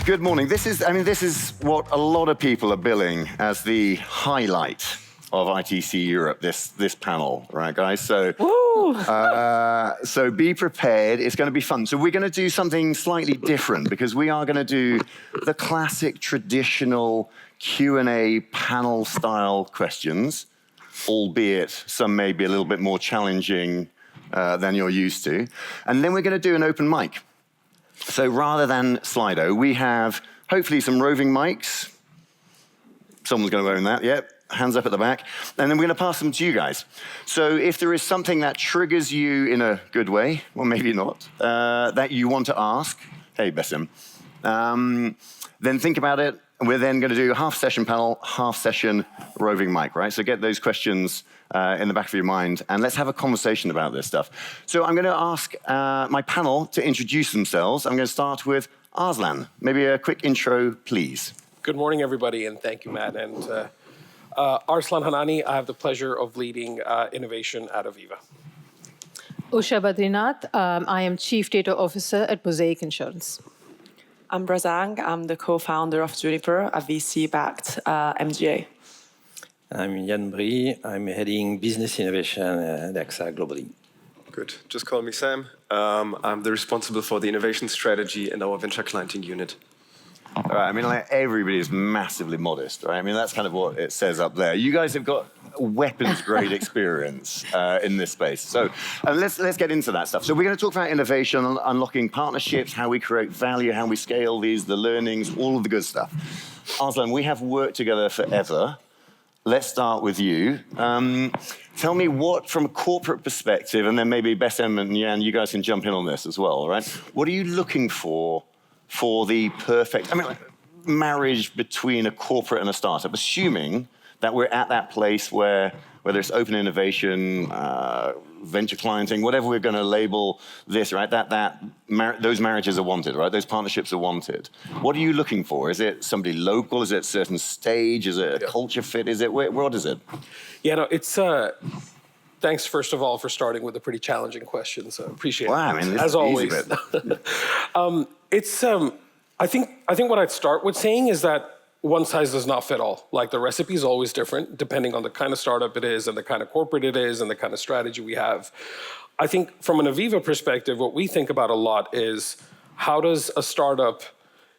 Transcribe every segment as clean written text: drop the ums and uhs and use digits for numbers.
Good morning. This is what a lot of people are billing as the highlight of ITC Europe, this panel, right, guys? So be prepared. It's going to be fun. So we're going to do something slightly different because we are going to do the classic traditional Q&A panel-style questions, albeit some may be a little bit more challenging than you're used to. And then we're going to do an open mic. So rather than Slido, we have hopefully some roving mics. Someone's going to own that, yep. Hands up at the back. And then we're going to pass them to you guys. So if there is something that triggers you in a good way, or maybe not, that you want to ask, hey, Bessim, then think about it. We're then going to do a half-session panel, half-session roving mic, right? So get those questions in the back of your mind, and let's have a conversation about this stuff. So I'm going to ask my panel to introduce themselves. I'm going to start with Arslan. Maybe a quick intro, please. Good morning, everybody, and thank you, Matt. And Arslan Hanani, I have the pleasure of leading innovation at Aviva. Usha Badrinath, I am Chief Data Officer at Mosaic Insurance. I'm Brazang. I'm the co-founder of Juniper, a VC-backed MGA. I'm Jan Brie. I'm heading business innovation at AXA globally. Good. Just call me Sam. I'm the responsible for the innovation strategy in our venture clienting unit. All right, I mean, like, everybody is massively modest, right? I mean, that's kind of what it says up there. You guys have got weapons-grade experience in this space. So let's get into that stuff. So we're going to talk about innovation, unlocking partnerships, how we create value, how we scale these, the learnings, all of the good stuff. Arslan, we have worked together forever. Let's start with you. Tell me what, from a corporate perspective, and then maybe Bessem and Jan, you guys can jump in on this as well, all right? What are you looking for the perfect, marriage between a corporate and a startup, assuming that we're at that place where, whether it's open innovation, venture clienting, whatever we're going to label this, right? Those marriages are wanted, right? Those partnerships are wanted. What are you looking for? Is it somebody local? Is it a certain stage? Is it a culture fit? Is it, what is it? Yeah, no, it's, thanks, first of all, for starting with a pretty challenging question, so appreciate it. Wow, I mean, as always. I think what I'd start with saying is that one size does not fit all. Like, the recipe is always different depending on the kind of startup it is and the kind of corporate it is and the kind of strategy we have. I think from an Aviva perspective, what we think about a lot is how does a startup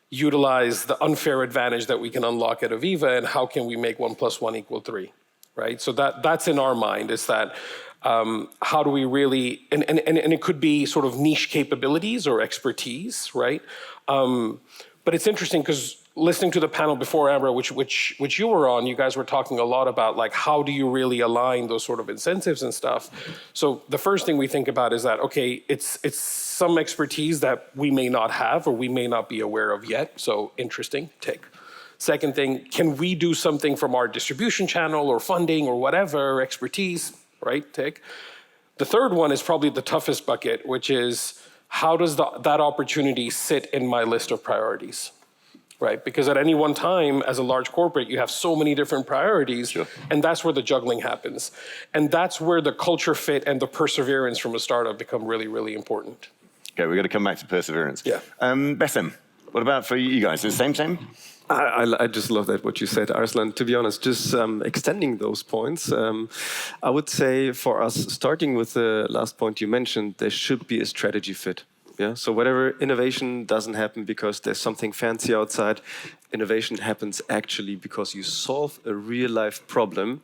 utilize the unfair advantage that we can unlock at Aviva, and how can we make 1 + 1 = 3, right? So that's in our mind, is that how do we really, and it could be sort of niche capabilities or expertise, right? But it's interesting because listening to the panel before, Amber, which you were on, you guys were talking a lot about, like, how do you really align those sort of incentives and stuff? So the first thing we think about is that, okay, it's some expertise that we may not have or we may not be aware of yet. So interesting, tick. Second thing, can we do something from our distribution channel or funding or whatever, expertise, right, tick. The third one is probably the toughest bucket, which is how does that opportunity sit in my list of priorities? Right, because at any one time, as a large corporate, you have so many different priorities, sure. And that's where the juggling happens. And that's where the culture fit and the perseverance from a startup become really, really important. Okay, we're going to come back to perseverance. Yeah. Bessem, what about for you guys? Is it same? I just love that, what you said, Arslan. To be honest, just extending those points, I would say for us, starting with the last point you mentioned, there should be a strategy fit. Yeah, so whatever innovation doesn't happen because there's something fancy outside, innovation happens actually because you solve a real-life problem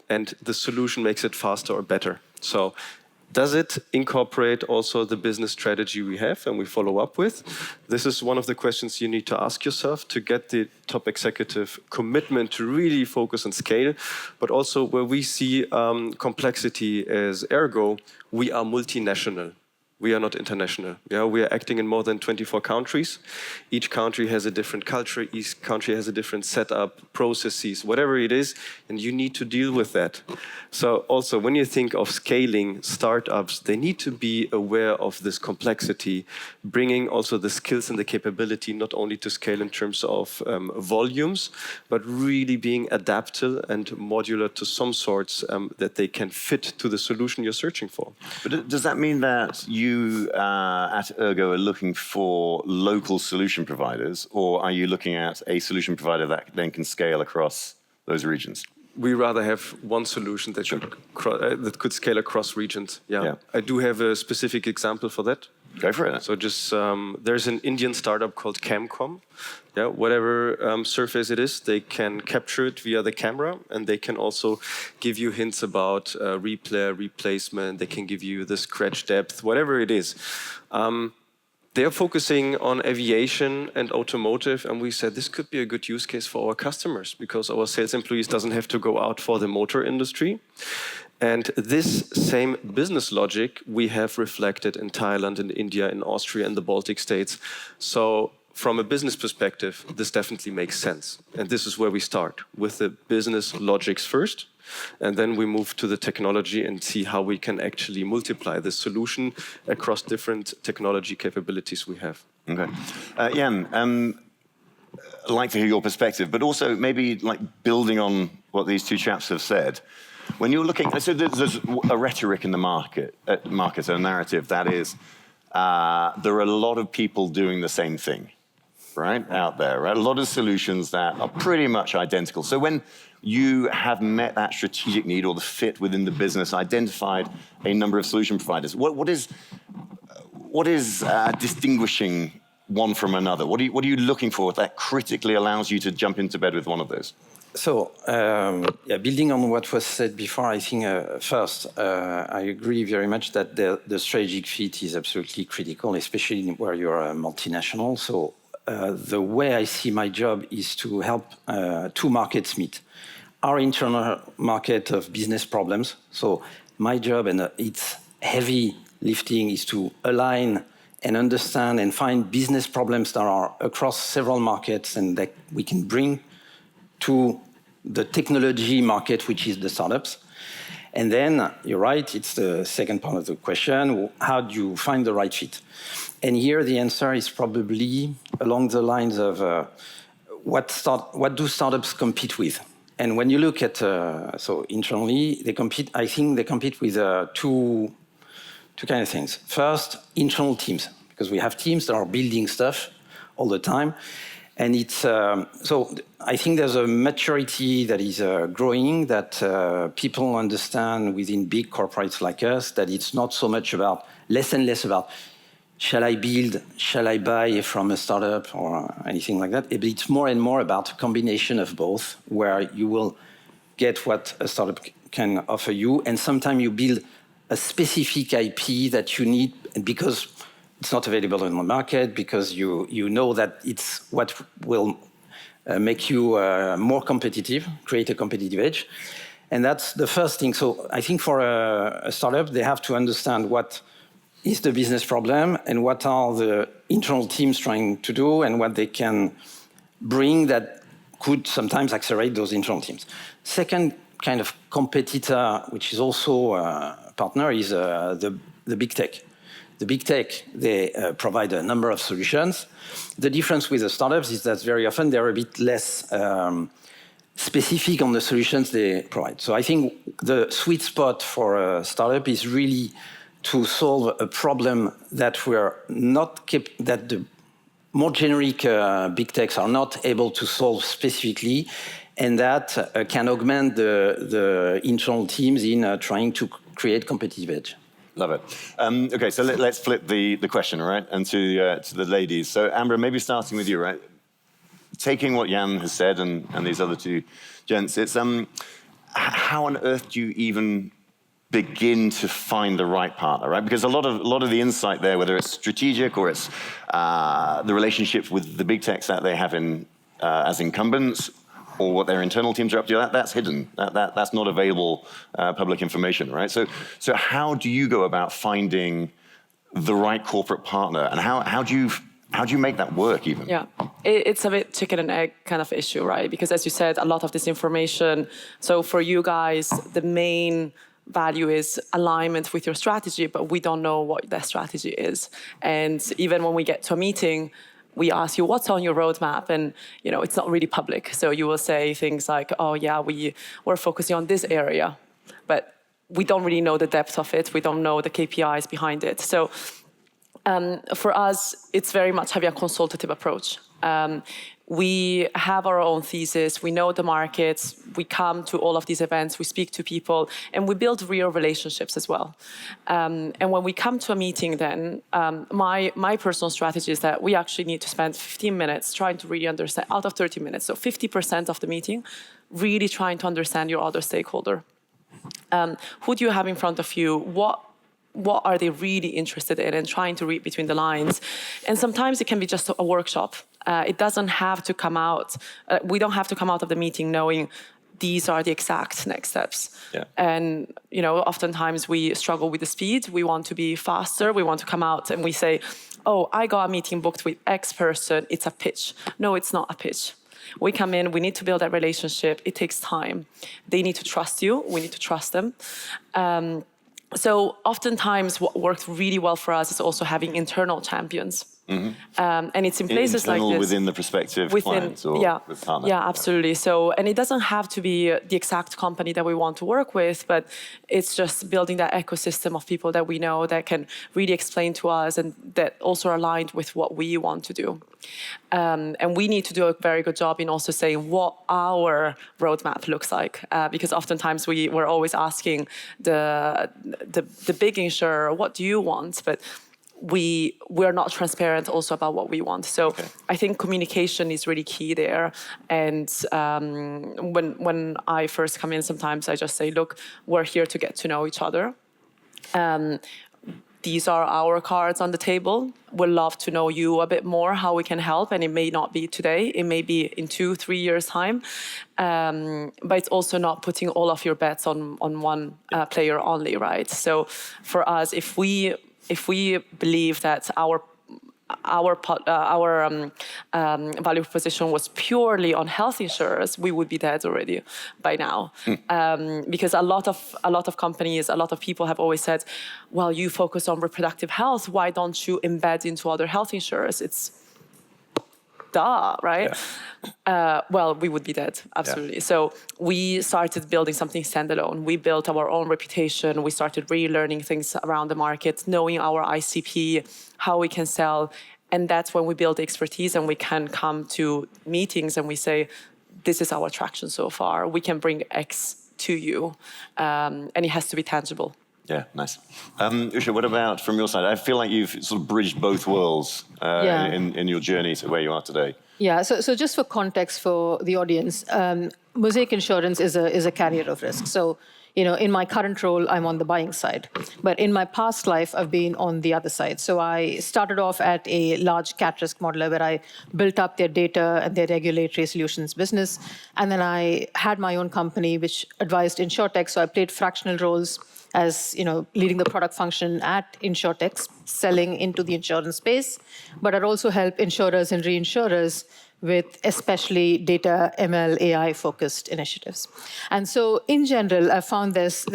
and the solution makes it faster or better. So does it incorporate also the business strategy we have and we follow up with? This is one of the questions you need to ask yourself to get the top executive commitment to really focus on scale, but also where we see complexity as ergo, we are multinational. We are not international. Yeah, we are acting in more than 24 countries. Each country has a different culture. Each country has a different setup, processes, whatever it is, and you need to deal with that. So also, when you think of scaling startups, they need to be aware of this complexity, bringing also the skills and the capability not only to scale in terms of volumes, but really being adaptable and modular to some sorts that they can fit to the solution you're searching for. But does that mean that you you at Ergo are looking for local solution providers, or are you looking at a solution provider that then can scale across those regions? We rather have one solution that that could scale across regions. Yeah. I do have a specific example for that. Go for it. So just there's an Indian startup called Camcom. Yeah, whatever surface it is, they can capture it via the camera, and they can also give you hints about replay, replacement. They can give you the scratch depth, whatever it is. They're focusing on aviation and automotive, and we said this could be a good use case for our customers because our sales employees doesn't have to go out for the motor industry. And this same business logic we have reflected in Thailand, in India, in Austria, and the Baltic states. So from a business perspective, this definitely makes sense. And this is where we start, with the business logics first. And then we move to the technology and see how we can actually multiply the solution across different technology capabilities we have. Okay. Jan, I'd like to hear your perspective, but also maybe like building on what these two chaps have said. When you're looking, so there's a rhetoric in the market, a narrative that is, there are a lot of people doing the same thing, right, out there, right? A lot of solutions that are pretty much identical. So when you have met that strategic need or the fit within the business, identified a number of solution providers, what is distinguishing one from another? What are you looking for that critically allows you to jump into bed with one of those? So, building on what was said before, I think first, I agree very much that the strategic fit is absolutely critical, especially where you're a multinational. So, the way I see my job is to help two markets meet. Our internal market of business problems. So, my job, and it's heavy lifting, is to align and understand and find business problems that are across several markets and that we can bring to the technology market, which is the startups. And then, you're right, it's the second part of the question, how do you find the right fit? And here the answer is probably along the lines of what do startups compete with? And when you look at, so internally, I think they compete with two kind of things. First, internal teams, because we have teams that are building stuff all the time. And it's, so I think there's a maturity that is growing, that people understand within big corporates like us, that it's not so much about, less and less about, shall I build, shall I buy from a startup or anything like that? It's more and more about a combination of both, where you will get what a startup can offer you. And sometimes you build a specific IP that you need because it's not available in the market, because you know that it's what will make you more competitive, create a competitive edge. And that's the first thing. So I think for a startup, they have to understand what is the business problem and what are the internal teams trying to do and what they can bring that could sometimes accelerate those internal teams. Second kind of competitor, which is also a partner, is the big tech. The big tech, they provide a number of solutions. The difference with the startups is that very often they're a bit less specific on the solutions they provide. So I think the sweet spot for a startup is really to solve a problem that that the more generic big techs are not able to solve specifically, and that can augment the internal teams in trying to create competitive edge. Love it. Okay, so let's flip the question, right, and to the ladies. So Amber, maybe starting with you, right? Taking what Jan has said and these other two gents, it's how on earth do you even begin to find the right partner, right? Because a lot of the insight there, whether it's strategic or it's the relationships with the big techs that they have in as incumbents, or what their internal teams are up to, that's hidden. That's not available public information, right? So how do you go about finding the right corporate partner, and how do you make that work even? Yeah, it's a bit chicken and egg kind of issue, right? Because as you said, a lot of this information. So for you guys, the main value is alignment with your strategy, but we don't know what that strategy is. And even when we get to a meeting, we ask you what's on your roadmap, and it's not really public. So you will say things like, "Oh yeah, we're focusing on this area," but we don't really know the depth of it. We don't know the KPIs behind it. So For us, it's very much having a consultative approach. We have our own thesis, we know the markets, we come to all of these events, we speak to people, and we build real relationships as well. And when we come to a meeting then, my personal strategy is that we actually need to spend 15 minutes trying to really understand, out of 30 minutes, so 50% of the meeting, really trying to understand your other stakeholder. Who do you have in front of you? What are they really interested in, and trying to read between the lines. And sometimes it can be just a workshop. It doesn't have to come out, we don't have to come out of the meeting knowing these are the exact next steps. Yeah. And oftentimes we struggle with the speed. We want to be faster. We want to come out and we say, oh, I got a meeting booked with X person. It's a pitch. No, it's not a pitch. We come in, we need to build that relationship. It takes time. They need to trust you. We need to trust them. So oftentimes what worked really well for us is also having internal champions. Mm-hmm. And it's in places like this. Within the prospective clients or with partners. Yeah, absolutely. So, and it doesn't have to be the exact company that we want to work with, but it's just building that ecosystem of people that we know that can really explain to us and that also are aligned with what we want to do. And we need to do a very good job in also saying what our roadmap looks like, because oftentimes we're always asking the big insurer, what do you want? But we're not transparent also about what we want. So I think communication is really key there. And when I first come in, sometimes I just say, look, we're here to get to know each other. These are our cards on the table. We'd love to know you a bit more, how we can help. And it may not be today. It may be in 2-3 years' time. But it's also not putting all of your bets on one player only, right? So for us, if we believe that our value proposition was purely on health insurers, we would be dead already by now. Because a lot of companies, a lot of people have always said, well, you focus on reproductive health, why don't you embed into other health insurers? It's duh, right? Yeah. Well, we would be dead, absolutely. Yeah. So we started building something standalone. We built our own reputation. We started relearning things around the market, knowing our ICP, how we can sell. And that's when we build the expertise and we can come to meetings and we say, this is our traction so far. We can bring X to you. And it has to be tangible. Yeah, nice. Usha, what about from your side? I feel like you've sort of bridged both worlds in your journey to where you are today. Yeah, so just for context for the audience, Mosaic Insurance is a carrier of risk. So, in my current role, I'm on the buying side. But in my past life, I've been on the other side. So I started off at a large cat risk modeler where I built up their data and their regulatory solutions business. And then I had my own company, which advised InsurTech. So I played fractional roles as leading the product function at InsurTech, selling into the insurance space. But I'd also help insurers and reinsurers with especially data, ML, AI-focused initiatives. And so in general, I found there's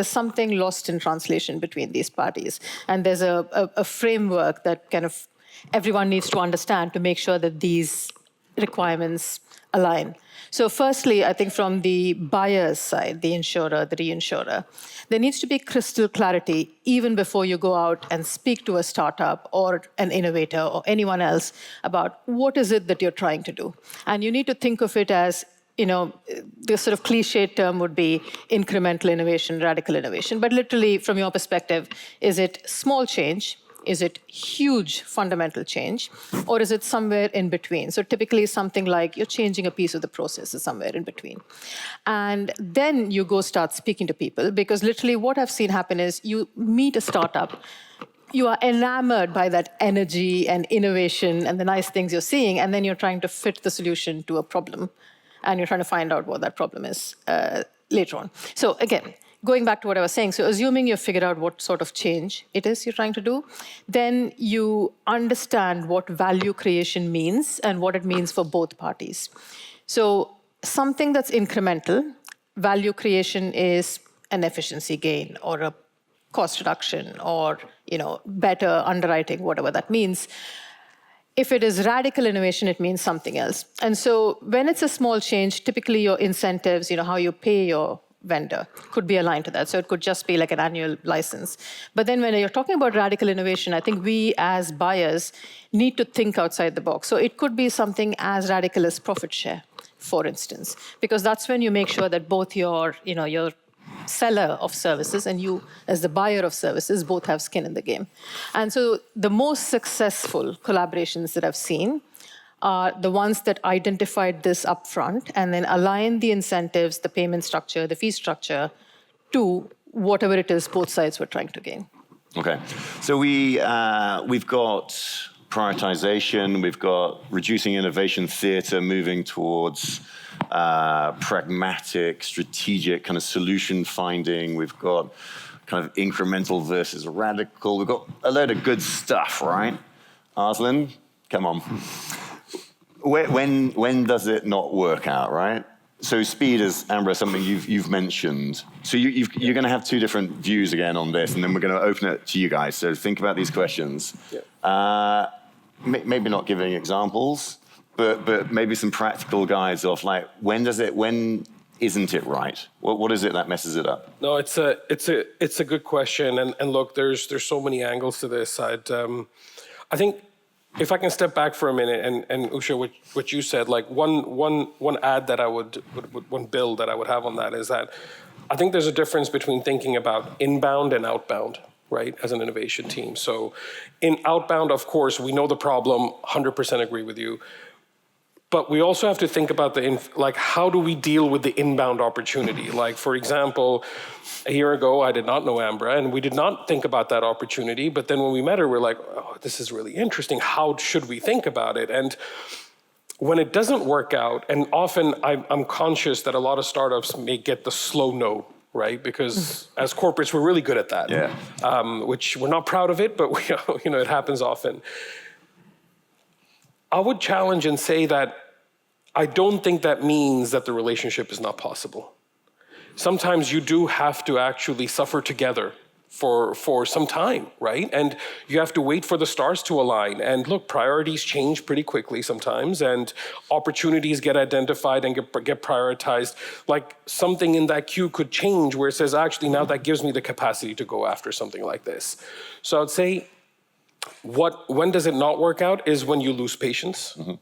something lost in translation between these parties. And there's a framework that kind of everyone needs to understand to make sure that these requirements align. So firstly, I think from the buyer's side, the insurer, the reinsurer, there needs to be crystal clarity even before you go out and speak to a startup or an innovator or anyone else about what is it that you're trying to do. And you need to think of it as, the sort of cliched term would be incremental innovation, radical innovation. But literally, from your perspective, is it small change? Is it huge fundamental change? Or is it somewhere in between? So typically something like you're changing a piece of the process is somewhere in between. And then you go start speaking to people, because literally what I've seen happen is you meet a startup, you are enamored by that energy and innovation and the nice things you're seeing, and then you're trying to fit the solution to a problem, and you're trying to find out what that problem is later on. So again, going back to what I was saying, so assuming you've figured out what sort of change it is you're trying to do, then you understand what value creation means and what it means for both parties. So something that's incremental, value creation is an efficiency gain or a cost reduction or better underwriting, whatever that means. If it is radical innovation, it means something else. And so when it's a small change, typically your incentives, how you pay your vendor could be aligned to that. So it could just be like an annual license. But then when you're talking about radical innovation, I think we as buyers need to think outside the box. So it could be something as radical as profit share, for instance, because that's when you make sure that both your seller of services and you as the buyer of services both have skin in the game. And so the most successful collaborations that I've seen are the ones that identified this upfront and then align the incentives, the payment structure, the fee structure to whatever it is both sides were trying to gain. Okay, so we've got prioritization, we've got reducing innovation theater, moving towards pragmatic, strategic kind of solution finding. We've got kind of incremental versus radical. We've got a load of good stuff, right? Arslan, come on. When does it not work out, right? So speed is, Amber, something you've mentioned. So you're going to have two different views again on this, and then we're going to open it to you guys. So think about these questions. Yeah. Maybe not giving examples, but maybe some practical guides of like, when isn't it right? What is it that messes it up? No, it's a good question, and look, there's so many angles to this. I think if I can step back for a minute, and Usha, what you said, like one add that I one build that I would have on that is that I think there's a difference between thinking about inbound and outbound, right, as an innovation team. So in outbound, of course, we know the problem, 100% agree with you. But we also have to think about how do we deal with the inbound opportunity? Like, for example, a year ago, I did not know Ambra, and we did not think about that opportunity. But then when we met her, we're like, oh, this is really interesting. How should we think about it? And when it doesn't work out, and often I'm conscious that a lot of startups may get the slow no, right? Because as corporates, we're really good at that. Yeah. Which we're not proud of it, but it happens often. I would challenge and say that I don't think that means that the relationship is not possible. Sometimes you do have to actually suffer together for some time, right? And you have to wait for the stars to align. And look, priorities change pretty quickly sometimes, and opportunities get identified and get prioritized. Like something in that queue could change where it says, actually, now that gives me the capacity to go after something like this. So I'd say, when does it not work out is when you lose patience. Mm-hmm.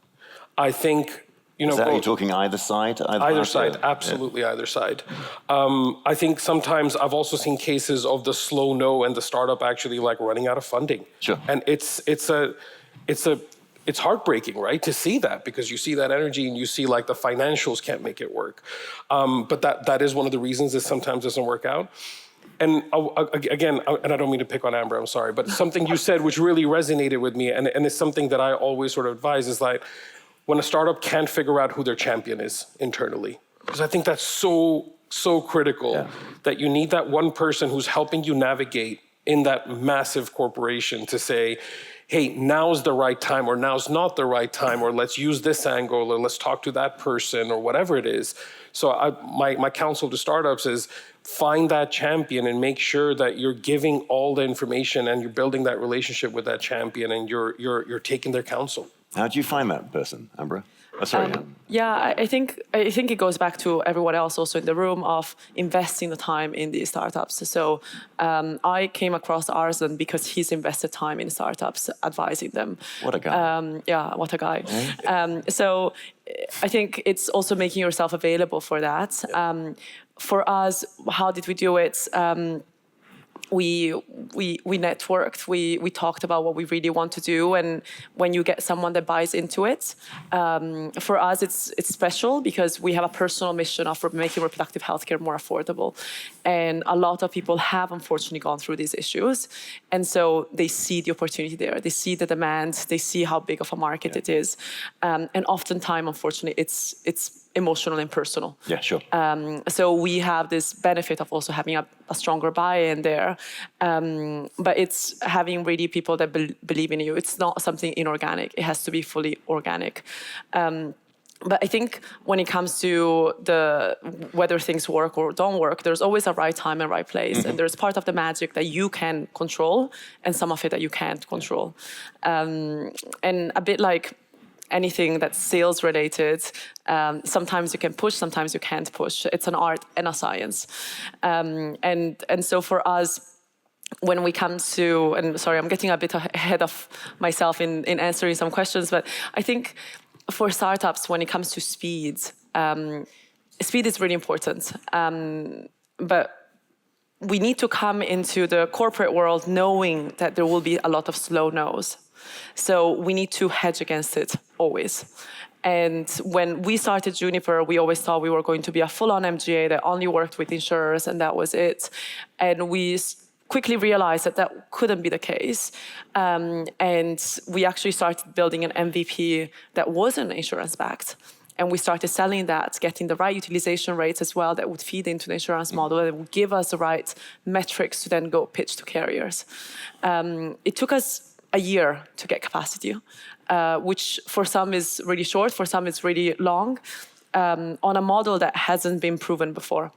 I think, Is that you talking either side? Either side, absolutely either side. I think sometimes I've also seen cases of the slow no and the startup actually like running out of funding. Sure. And it's heartbreaking, right, to see that, because you see that energy and you see like the financials can't make it work. But that is one of the reasons it sometimes doesn't work out. And again, and I don't mean to pick on Amber, I'm sorry, but something you said which really resonated with me, and it's something that I always sort of advise, is like when a startup can't figure out who their champion is internally. Because I think that's so critical, that you need that one person who's helping you navigate in that massive corporation to say, hey, now's the right time, or now's not the right time, or let's use this angle, or let's talk to that person, or whatever it is. So my counsel to startups is find that champion and make sure that you're giving all the information and you're building that relationship with that champion, and you're taking their counsel. How do you find that person, Ambra? Yeah, I think it goes back to everyone else also in the room of investing the time in these startups. So I came across Arslan because he's invested time in startups, advising them. What a guy. Yeah, what a guy. So I think it's also making yourself available for that. For us, how did we do it? We networked, we talked about what we really want to do, and when you get someone that buys into it, for us it's special because we have a personal mission of making reproductive healthcare more affordable, and a lot of people have unfortunately gone through these issues, and so they see the opportunity there, they see the demand, they see how big of a market it is, and oftentimes, unfortunately, it's emotional and personal. Yeah, sure. So we have this benefit of also having a stronger buy-in there, but it's having really people that believe in you. It's not something inorganic. It has to be fully organic. But I think when it comes to whether things work or don't work, there's always a right time and right place. Mm-hmm. And there's part of the magic that you can control and some of it that you can't control. And a bit like anything that's sales related, sometimes you can push, sometimes you can't push. It's an art and a science. And so for us, when we come to, and sorry, I'm getting a bit ahead of myself in answering some questions, but I think for startups, when it comes to speed, speed is really important. But we need to come into the corporate world knowing that there will be a lot of slow no's. So we need to hedge against it always. And when we started Juniper, we always thought we were going to be a full-on MGA that only worked with insurers, and that was it. And we quickly realized that that couldn't be the case. And we actually started building an MVP that wasn't insurance-backed. And we started selling that, getting the right utilization rates as well that would feed into the insurance model, that would give us the right metrics to then go pitch to carriers. It took us a year to get capacity, which for some is really short, for some is really long, on a model that hasn't been proven before.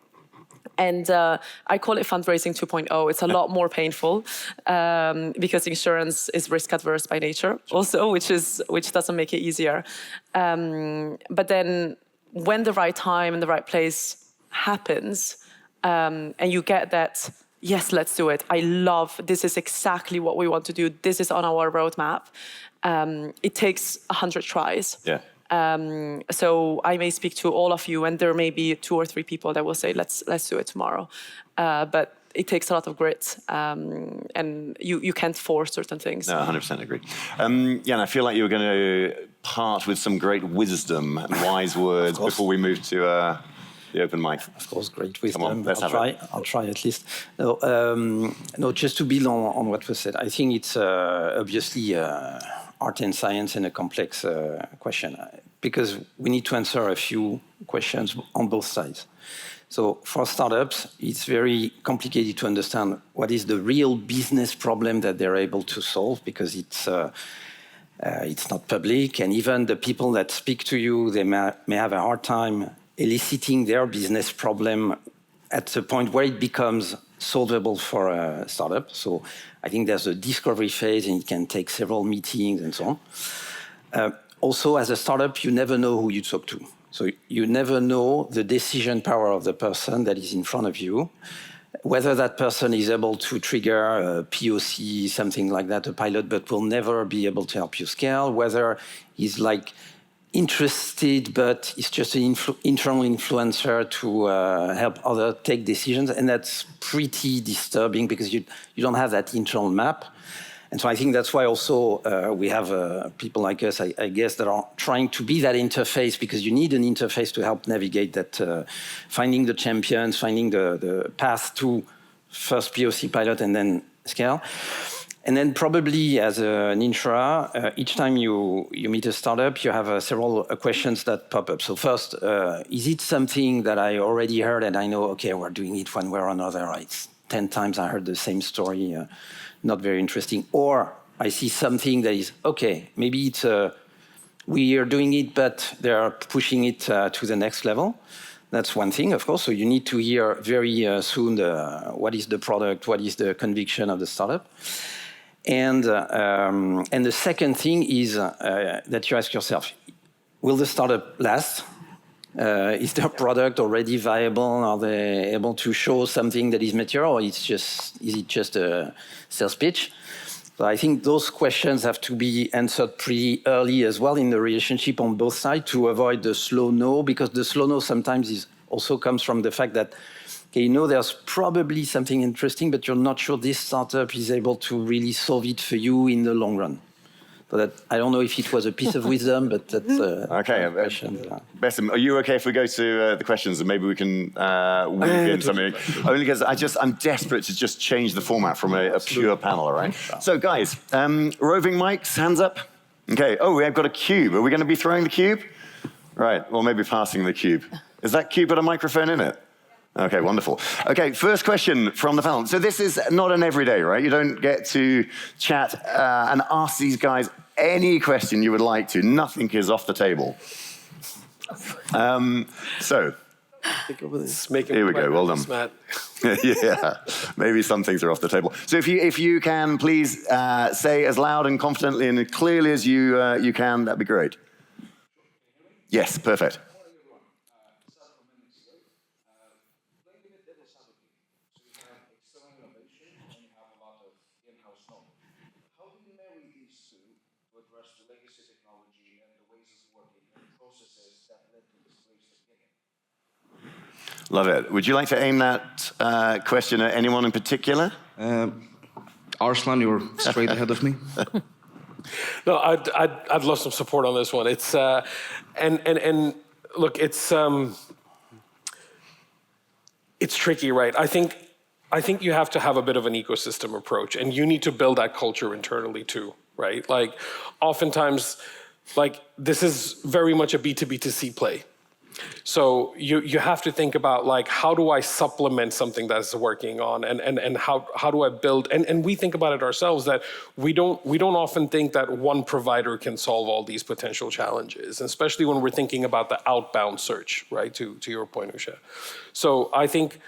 And I call it fundraising 2.0. It's a lot more painful because insurance is risk adverse by nature also, which doesn't make it easier. But then when the right time and the right place happens, and you get that, yes, let's do it. I love, this is exactly what we want to do. This is on our roadmap. It takes 100 tries. Yeah. So I may speak to all of you, and there may be 2 or 3 people that will say, let's do it tomorrow. But it takes a lot of grit, and you can't force certain things. No, 100% agree. Jan, I feel like you were going to part with some great wisdom and wise words before we move to the open mic. Of course, great wisdom. Come on, let's I'll try at least. No, just to build on what was said, I think it's obviously art and science and a complex question, because we need to answer a few questions on both sides. So for startups, it's very complicated to understand what is the real business problem that they're able to solve, because it's not public, and even the people that speak to you, they may have a hard time eliciting their business problem at the point where it becomes solvable for a startup. So I think there's a discovery phase, and it can take several meetings and so on. Also, as a startup, you never know who you talk to. So you never know the decision power of the person that is in front of you, whether that person is able to trigger a POC, something like that, a pilot, but will never be able to help you scale, whether he's like interested, but it's just an internal influencer to help others take decisions. And that's pretty disturbing because you don't have that internal map. And so I think that's why also we have people like us, I guess, that are trying to be that interface, because you need an interface to help navigate that, finding the champions, finding the path to first POC pilot and then scale. And then probably as an insurer, each time you meet a startup, you have several questions that pop up. So first, is it something that I already heard and I know, okay, we're doing it one way or another. It's 10 times I heard the same story, not very interesting. Or I see something that is, okay, maybe it's we are doing it, but they're pushing it to the next level. That's one thing, of course. So you need to hear very soon what is the product, what is the conviction of the startup. And the second thing is that you ask yourself, will the startup last? Is their product already viable? Are they able to show something that is material, or is it just a sales pitch? So I think those questions have to be answered pretty early as well in the relationship on both sides to avoid the slow no, because the slow no sometimes also comes from the fact that, okay, you know there's probably something interesting, but you're not sure this startup is able to really solve it for you in the long run. So that, I don't know if it was a piece of wisdom, but that's okay. question. Bessim, are you okay if we go to the questions and maybe we can weave in something? Only because I'm desperate to just change the format from a pure panel, all right? So guys, roving mics, hands up. Okay, oh, we have got a cube. Are we going to be throwing the cube? Right, or maybe passing the cube. Is that cube got a microphone in it? Okay, wonderful. Okay, first question from the panel. So this is not an everyday, right? You don't get to chat and ask these guys any question you would like to. Nothing is off the table. So, here we go, well done. Yeah, maybe some things are off the table. So if you can, please say as loud and confidently and clearly as you can, that'd be great. Yes, perfect. Love it. Would you like to aim that question at anyone in particular? Arslan, you're straight ahead of me. No, I'd love some support on this one. It's and look, it's tricky, right? I think you have to have a bit of an ecosystem approach, and you need to build that culture internally too, right? Like, oftentimes, like, this is very much a B2B2C play. So you have to think about, like, how do I supplement something that's working on, and how do I build, and we think about it ourselves, that we don't often think that one provider can solve all these potential challenges, especially when we're thinking about the outbound search, right, to your point, Usha. So I think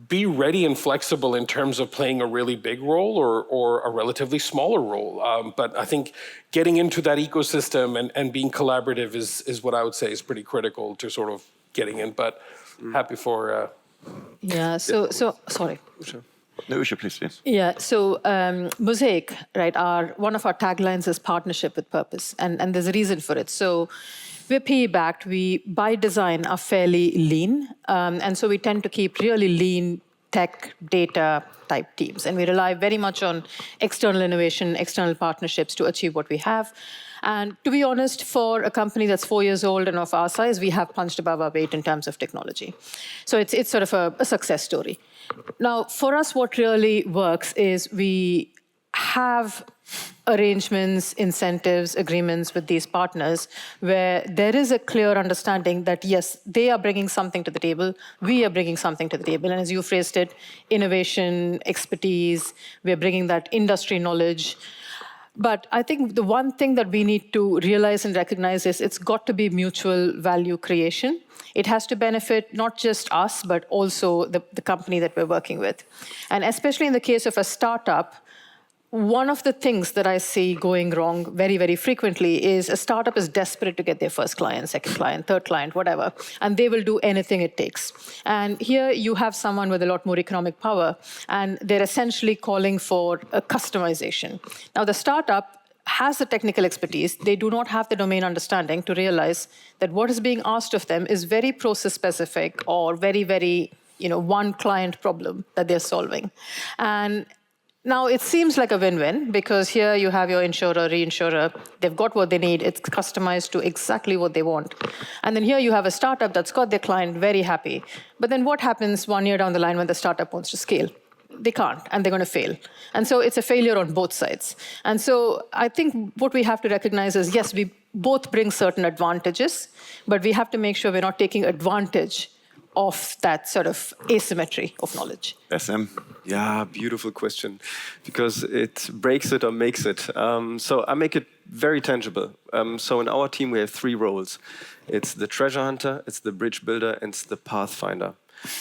be ready and flexible in terms of playing a really big role or a relatively smaller role. But I think getting into that ecosystem and being collaborative is what I would say is pretty critical to sort of getting in. But happy for... Yeah, so sorry. No, Usha, please, yes. Yeah, so Mosaic, right, one of our taglines is partnership with purpose, and there's a reason for it. So we're PE-backed. We, by design, are fairly lean, and so we tend to keep really lean tech data type teams, and we rely very much on external innovation, external partnerships to achieve what we have. And to be honest, for a company that's 4 years old and of our size, we have punched above our weight in terms of technology. So it's sort of a success story. Now, for us, what really works is we have arrangements, incentives, agreements with these partners where there is a clear understanding that, yes, they are bringing something to the table, we are bringing something to the table. And as you phrased it, innovation, expertise, we are bringing that industry knowledge. But I think the one thing that we need to realize and recognize is it's got to be mutual value creation. It has to benefit not just us, but also the company that we're working with. And especially in the case of a startup, one of the things that I see going wrong very, very frequently is a startup is desperate to get their first client, second client, third client, whatever, and they will do anything it takes. And here you have someone with a lot more economic power, and they're essentially calling for a customization. Now, the startup has the technical expertise. They do not have the domain understanding to realize that what is being asked of them is very process-specific or very, very, one client problem that they're solving. And now, it seems like a win-win, because here you have your insurer, reinsurer, they've got what they need, it's customized to exactly what they want. And then here you have a startup that's got their client very happy. But then what happens 1 year down the line when the startup wants to scale? They can't, and they're going to fail. And so it's a failure on both sides. And so I think what we have to recognize is, yes, we both bring certain advantages, but we have to make sure we're not taking advantage of that sort of asymmetry of knowledge. SM? Yeah, beautiful question, because it breaks it or makes it. So I make it very tangible. So in our team, we have 3 roles. It's the treasure hunter, it's the bridge builder, and it's the pathfinder.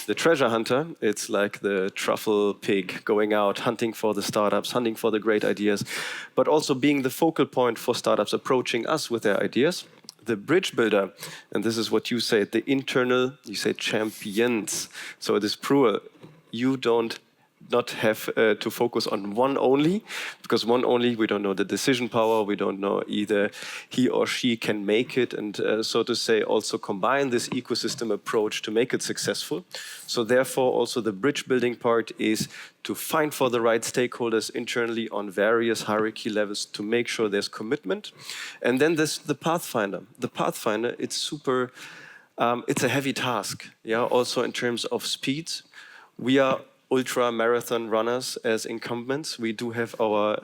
The treasure hunter, it's like the truffle pig going out, hunting for the startups, hunting for the great ideas, but also being the focal point for startups approaching us with their ideas. The bridge builder, and this is what you say, the internal, you say champions. So it is plural. You don't not have to focus on one only, because one only, we don't know the decision power, we don't know either he or she can make it, and so to say, also combine this ecosystem approach to make it successful. So therefore, also the bridge building part is to find for the right stakeholders internally on various hierarchy levels to make sure there's commitment. And then there's the pathfinder. The pathfinder, it's super, it's a heavy task, yeah, also in terms of speed. We are ultra marathon runners as incumbents. We do have our,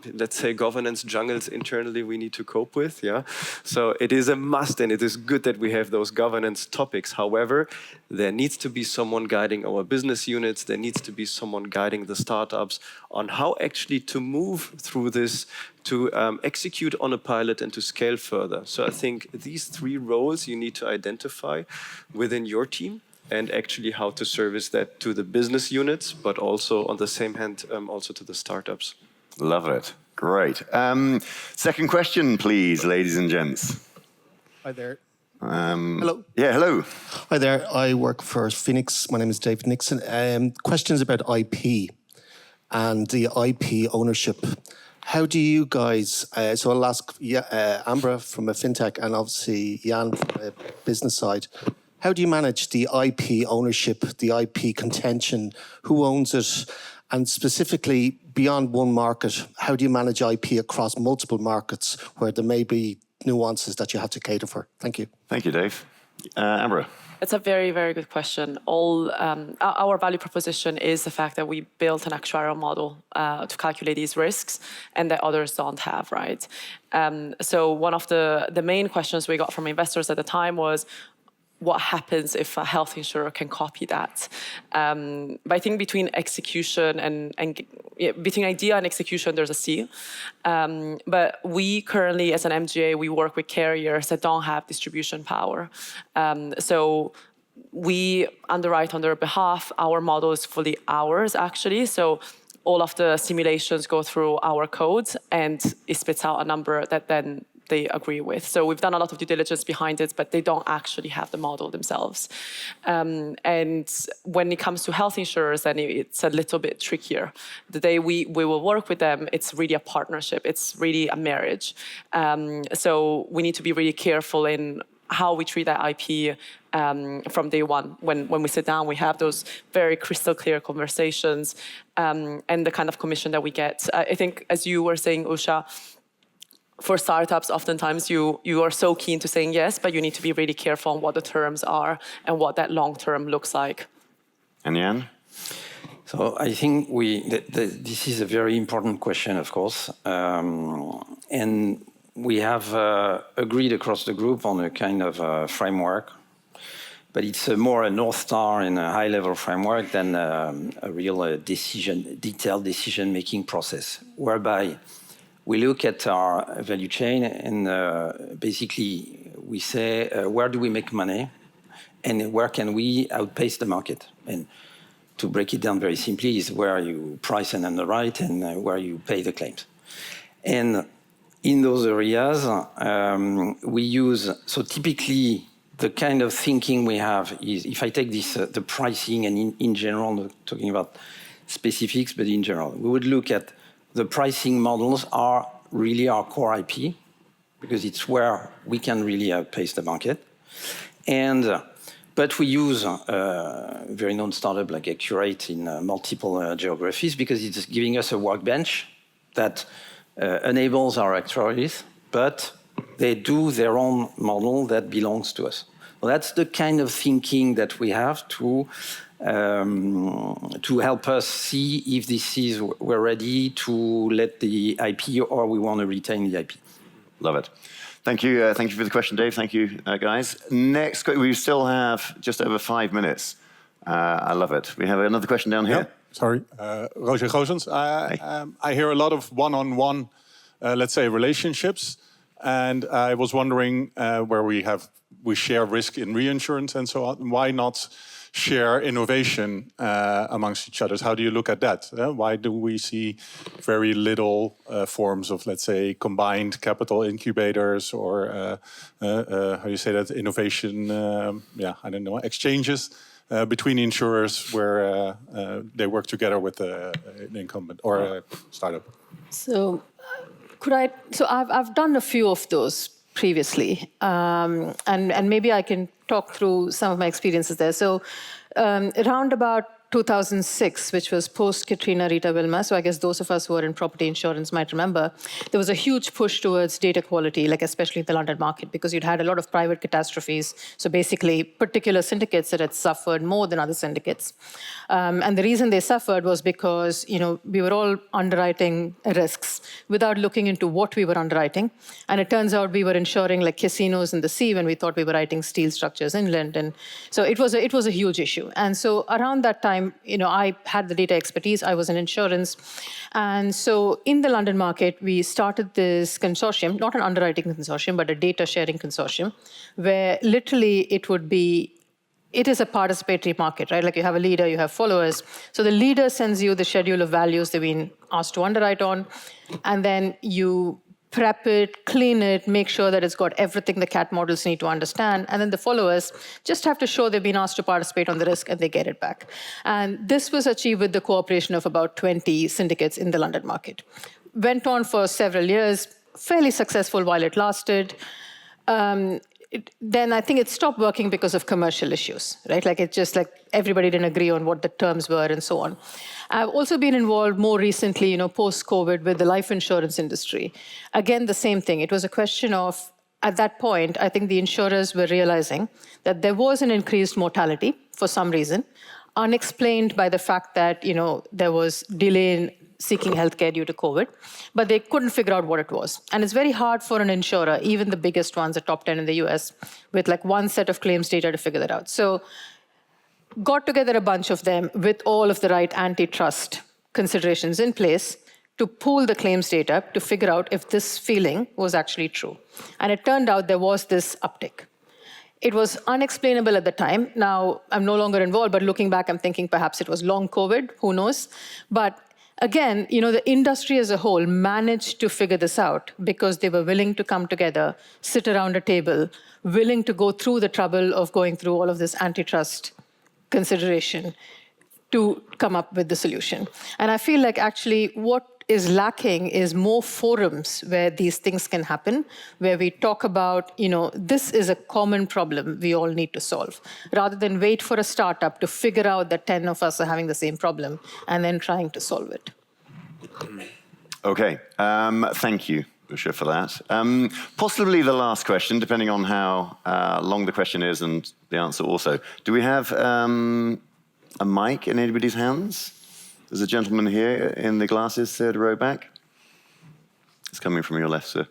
let's say, governance jungles internally we need to cope with. Yeah, so it is a must, and it is good that we have those governance topics. However, there needs to be someone guiding our business units. There needs to be someone guiding the startups on how actually to move through this, to execute on a pilot and to scale further. So I think these 3 roles you need to identify within your team, and actually how to service that to the business units, but also on the same hand, also to the startups. Love it. Great. Second question, please, ladies and gents. Hi there. Hello. Yeah, hello. Hi there. I work for Phoenix. My name is David Nixon. Questions about IP and the IP ownership. How do you guys, so I'll ask Ambra from a fintech and obviously Jan from a business side. How do you manage the IP ownership, the IP contention? Who owns it? And specifically, beyond one market, how do you manage IP across multiple markets where there may be nuances that you have to cater for? Thank you. Thank you, Dave. Ambra. It's a very, very good question. Our value proposition is the fact that we built an actuarial model to calculate these risks and that others don't have, right? So one of the main questions we got from investors at the time was, what happens if a health insurer can copy that? But I think between execution and between idea and execution, there's a C. But we currently, as an MGA, we work with carriers that don't have distribution power. So we underwrite on their behalf. Our model is fully ours, actually. So all of the simulations go through our codes, and it spits out a number that then they agree with. So we've done a lot of due diligence behind it, but they don't actually have the model themselves. And when it comes to health insurers, then it's a little bit trickier. The day we will work with them, it's really a partnership. It's really a marriage. So we need to be really careful in how we treat that IP from day one. When we sit down, we have those very crystal clear conversations and the kind of commission that we get. I think, as you were saying, Usha, for startups, oftentimes you are so keen to saying yes, but you need to be really careful on what the terms are and what that long term looks like. And Jan? So I think this is a very important question, of course. And we have agreed across the group on a kind of framework, but it's more a North Star and a high-level framework than a real detailed decision-making process, whereby we look at our value chain and basically we say, where do we make money and where can we outpace the market? And to break it down very simply is where you price and underwrite and where you pay the claims. And in those areas, we use, so typically the kind of thinking we have is, if I take this, the pricing and in general, not talking about specifics, but in general, we would look at the pricing models are really our core IP because it's where we can really outpace the market. But we use a very known startup like Accurate in multiple geographies because it's giving us a workbench that enables our actuaries, but they do their own model that belongs to us. Well, that's the kind of thinking that we have to help us see if we're ready to let the IP or we want to retain the IP. Love it. Thank you for the question, Dave. Thank you, guys. Next, we still have just over 5 minutes. I love it. We have another question down here. Yeah. Sorry, Roger Goossens. I hear a lot of one-on-one, let's say, relationships, and I was wondering where we share risk in reinsurance and so on. Why not share innovation amongst each other? How do you look at that? Why do we see very little forms of, let's say, combined capital incubators or how do you say that, innovation? I don't know, exchanges between insurers where they work together with an incumbent or a startup. So, I've done a few of those previously, and maybe I can talk through some of my experiences there. So, around about 2006, which was post-Katrina, Rita, Wilma, so I guess those of us who are in property insurance might remember, there was a huge push towards data quality, like especially in the London market, because you'd had a lot of private catastrophes, so basically particular syndicates that had suffered more than other syndicates. And the reason they suffered was because, we were all underwriting risks without looking into what we were underwriting. And it turns out we were insuring like casinos in the sea when we thought we were writing steel structures inland. And so it was a huge issue. And so around that time, I had the data expertise. I was in insurance. And so in the London market, we started this consortium, not an underwriting consortium, but a data sharing consortium, where literally it is a participatory market, right? Like you have a leader, you have followers. So the leader sends you the schedule of values they've been asked to underwrite on, and then you prep it, clean it, make sure that it's got everything the CAT models need to understand. And then the followers just have to show they've been asked to participate on the risk and they get it back. And this was achieved with the cooperation of about 20 syndicates in the London market. Went on for several years, fairly successful while it lasted. Then I think it stopped working because of commercial issues, right? Like it's just like everybody didn't agree on what the terms were and so on. I've also been involved more recently, post-COVID with the life insurance industry. Again, the same thing. It was a question of, at that point, I think the insurers were realizing that there was an increased mortality for some reason, unexplained by the fact that, there was delay in seeking healthcare due to COVID, but they couldn't figure out what it was. And it's very hard for an insurer, even the biggest ones, the top 10 in the US, with like one set of claims data to figure that out. So got together a bunch of them with all of the right antitrust considerations in place to pool the claims data to figure out if this feeling was actually true. And it turned out there was this uptick. It was unexplainable at the time. Now, I'm no longer involved, but looking back, I'm thinking perhaps it was long COVID, who knows? But again, the industry as a whole managed to figure this out because they were willing to come together, sit around a table, willing to go through the trouble of going through all of this antitrust consideration to come up with the solution. And I feel like actually what is lacking is more forums where these things can happen, where we talk about, this is a common problem we all need to solve, rather than wait for a startup to figure out that 10 of us are having the same problem and then trying to solve it. Okay, thank you, Usha, for that. Possibly the last question, depending on how long the question is and the answer also. Do we have a mic in anybody's hands? There's a gentleman here in the glasses, third row back. It's coming from your left, sir.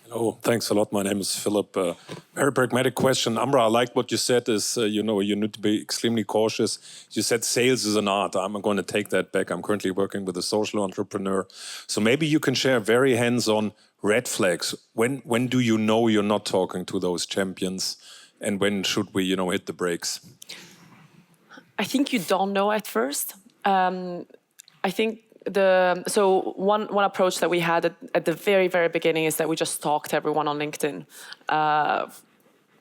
Hello, thanks a lot. My name is Philip. Very pragmatic question. Amra, I like what you said is, you need to be extremely cautious. You said sales is an art. I'm going to take that back. I'm currently working with a social entrepreneur. So maybe you can share very hands-on red flags. When do you know you're not talking to those champions? And when should we, hit the brakes? I think you don't know at first. I think one approach that we had at the very, very beginning is that we just stalked everyone on LinkedIn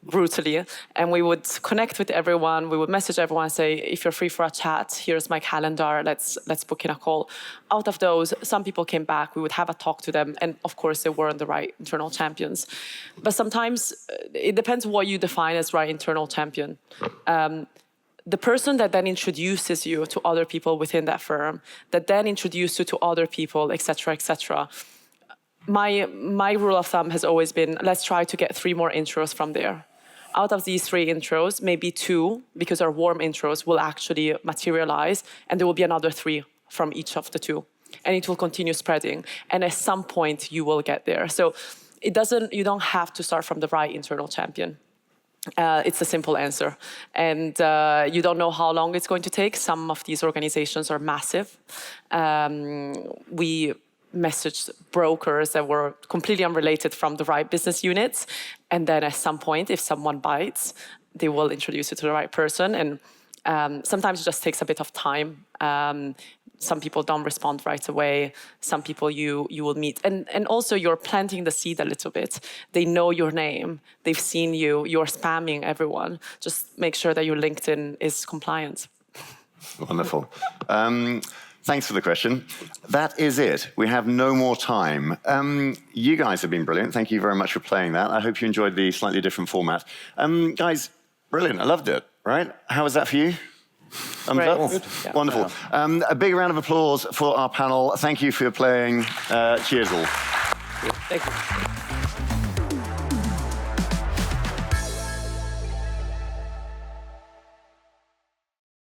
brutally, and we would connect with everyone. We would message everyone and say, if you're free for a chat, here's my calendar, let's book in a call. Out of those, some people came back, we would have a talk to them, and of course they weren't the right internal champions. But sometimes it depends what you define as right internal champion. The person that then introduces you to other people within that firm, that then introduces you to other people, et cetera, my rule of thumb has always been, let's try to get 3 more intros from there. Out of these 3 intros, maybe 2, because our warm intros will actually materialize, and there will be another 3 from each of the 2. And it will continue spreading. And at some point, you will get there. So you don't have to start from the right internal champion. It's a simple answer. And you don't know how long it's going to take. Some of these organizations are massive. We messaged brokers that were completely unrelated from the right business units. And then at some point, if someone bites, they will introduce you to the right person. And sometimes it just takes a bit of time. Some people don't respond right away. Some people you will meet. And also you're planting the seed a little bit. They know your name. They've seen you. You're spamming everyone. Just make sure that your LinkedIn is compliant. Wonderful. Thanks for the question. That is it. We have no more time. You guys have been brilliant. Thank you very much for playing that. I hope you enjoyed the slightly different format. Guys, brilliant. I loved it, right? How was that for you? Thumbs up? Yeah. Wonderful. A big round of applause for our panel. Thank you for playing. Cheers all. Thank you.